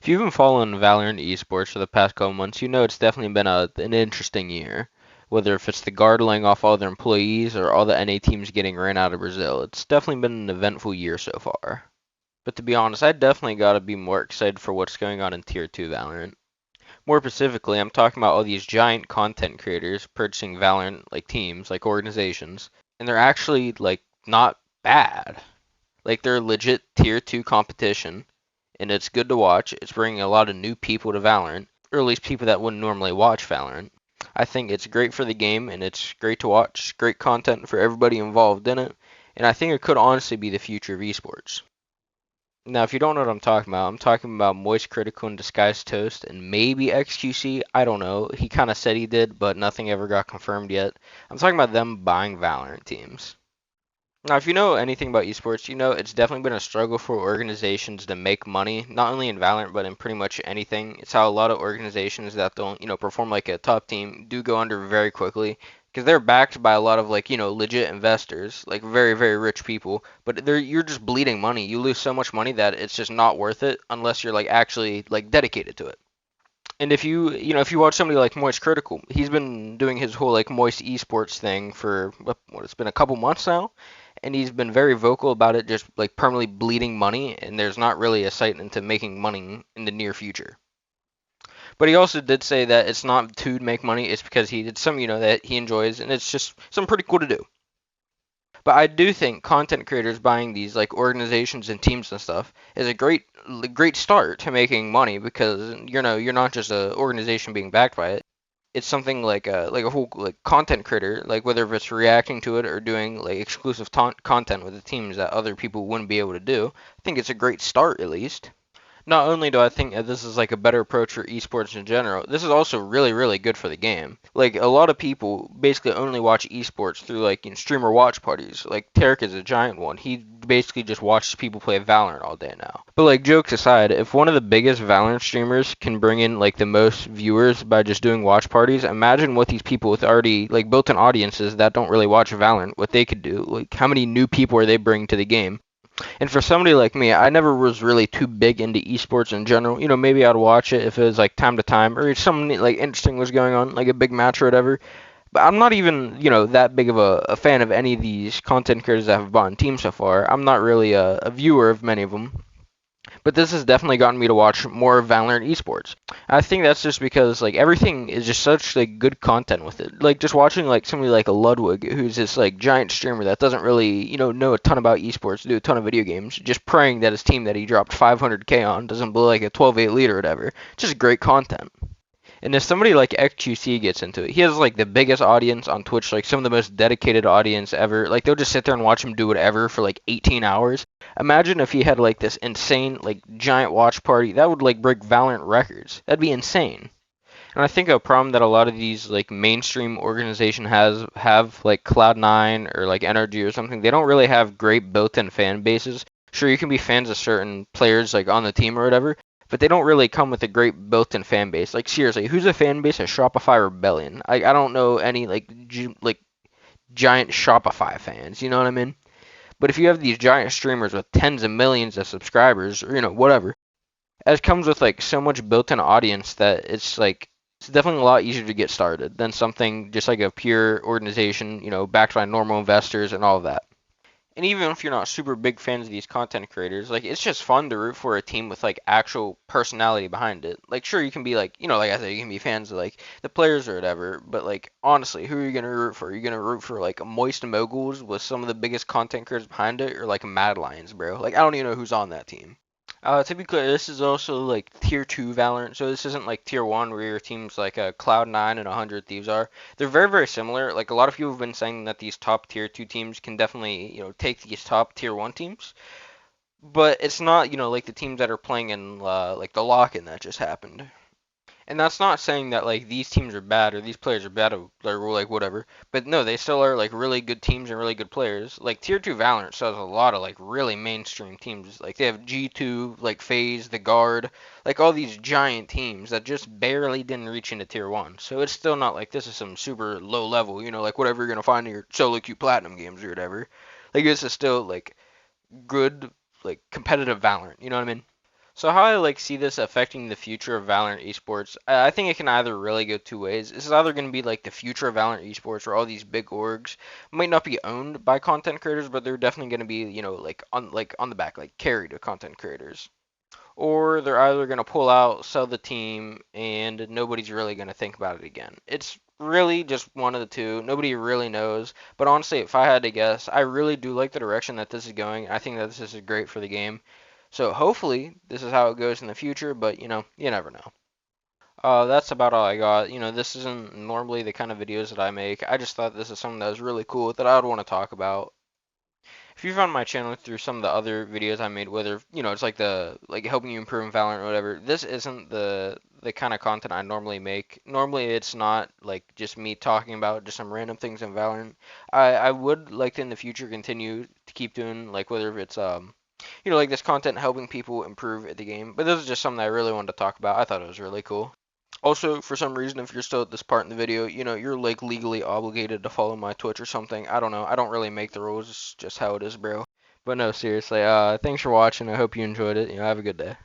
If you've been following Valorant esports for the past couple months, you know it's definitely been an interesting year. Whether if it's the Guard laying off all their employees or all the NA teams getting ran out of Brazil, it's definitely been an eventful year so far. But to be honest, I definitely gotta be more excited for what's going on in Tier 2 Valorant. More specifically, I'm talking about all these giant content creators purchasing Valorant like teams, like organizations, and they're actually like not bad. Like they're legit Tier 2 competition and it's good to watch. It's bringing a lot of new people to Valorant, or at least people that wouldn't normally watch Valorant. I think it's great for the game and it's great to watch, great content for everybody involved in it, and I think it could honestly be the future of esports. Now, if you don't know what I'm talking about Moist Critical and Disguised Toast and maybe XQC. I don't know. He kind of said he did, but nothing ever got confirmed yet. I'm talking about them buying Valorant teams. Now, if you know anything about esports, you know it's definitely been a struggle for organizations to make money, not only in Valorant, but in pretty much anything. It's how a lot of organizations that don't, perform like a top team do go under very quickly because they're backed by a lot of like, legit investors, like very, very rich people, but you're just bleeding money. You lose so much money that it's just not worth it unless you're like actually like dedicated to it. And if you watch somebody like Moist Critical, he's been doing his whole like Moist Esports thing for what it's been a couple months now, and he's been very vocal about it, just like permanently bleeding money, and there's not really a sight into making money in the near future. But he also did say that it's not to make money; it's because he did some, that he enjoys, and it's just something pretty cool to do. But I do think content creators buying these like organizations and teams and stuff is a great start to making money because you're not just an organization being backed by it. It's something like a whole like content creator, like whether it's reacting to it or doing like exclusive content with the teams that other people wouldn't be able to do. I think it's a great start at least. Not only do I think that this is like a better approach for esports in general, this is also really, really good for the game. Like a lot of people basically only watch esports through like streamer watch parties. Like Tarek is a giant one. He basically just watches people play Valorant all day now. But like jokes aside, if one of the biggest Valorant streamers can bring in like the most viewers by just doing watch parties, imagine what these people with already like built-in audiences that don't really watch Valorant, what they could do. Like how many new people are they bringing to the game? And for somebody like me, I never was really too big into esports in general. Maybe I'd watch it if it was like time to time or if something like interesting was going on, like a big match or whatever. But I'm not even, that big of a fan of any of these content creators that have bought in teams so far. I'm not really a viewer of many of them. But this has definitely gotten me to watch more Valorant esports. I think that's just because like everything is just such like good content with it. Like just watching like somebody like a Ludwig who's this like giant streamer that doesn't really, know a ton about esports, do a ton of video games, just praying that his team that he dropped 500k on doesn't blow like a 12-8 lead or whatever. Just great content. And if somebody like XQC gets into it, he has like the biggest audience on Twitch, like some of the most dedicated audience ever. Like they'll just sit there and watch him do whatever for like 18 hours. Imagine if he had like this insane like giant watch party. That would like break Valorant records. That'd be insane. And I think a problem that a lot of these like mainstream organization have like Cloud9 or like NRG or something, they don't really have great built-in fan bases. Sure, you can be fans of certain players like on the team or whatever, but they don't really come with a great built-in fan base. Like seriously, who's a fan base of Shopify Rebellion? I don't know any like giant Shopify fans. You know what I mean? But if you have these giant streamers with tens of millions of subscribers, or whatever, it comes with like so much built-in audience that it's definitely a lot easier to get started than something just like a pure organization, backed by normal investors and all of that. And even if you're not super big fans of these content creators, like it's just fun to root for a team with like actual personality behind it. Like sure you can be like, like I said, you can be fans of like the players or whatever, but like honestly, who are you gonna root for? Are you gonna root for like Moist Moguls with some of the biggest content creators behind it, or like Mad Lions, bro? Like I don't even know who's on that team. To be clear, this is also like tier 2 Valorant, so this isn't like tier 1 where your teams like Cloud9 and 100 Thieves are. They're very, very similar. Like a lot of people have been saying that these top tier 2 teams can definitely, take these top tier 1 teams, but it's not, like the teams that are playing in like the lock-in that just happened. And that's not saying that like these teams are bad or these players are bad or like whatever. But no, they still are like really good teams and really good players. Like Tier 2 Valorant still has a lot of like really mainstream teams. Like they have G2, like FaZe, the Guard, like all these giant teams that just barely didn't reach into Tier 1. So it's still not like this is some super low level, like whatever you're gonna find in your solo queue platinum games or whatever. Like this is still like good like competitive Valorant, you know what I mean? So how I see this affecting the future of Valorant esports, I think it can either really go two ways. This is either going to be like the future of Valorant esports, where all these big orgs might not be owned by content creators, but they're definitely going to be, on the back, like carried to content creators. Or they're either going to pull out, sell the team, and nobody's really going to think about it again. It's really just one of the two. Nobody really knows. But honestly, if I had to guess, I really do like the direction that this is going. I think that this is great for the game. So hopefully this is how it goes in the future, but you never know. That's about all I got. This isn't normally the kind of videos that I make. I just thought this is something that was really cool that I would want to talk about. If you found my channel through some of the other videos I made, whether it's like the helping you improve in Valorant or whatever, this isn't the kind of content I normally make. Normally, it's not like just me talking about just some random things in Valorant. I would like to in the future continue to keep doing like whether it's like this content helping people improve at the game. But this is just something I really wanted to talk about. I thought it was really cool. Also, for some reason, if you're still at this part in the video, you're like legally obligated to follow my Twitch or something. I don't know. I don't really make the rules. It's just how it is, bro. But no, seriously. Thanks for watching. I hope you enjoyed it. Have a good day.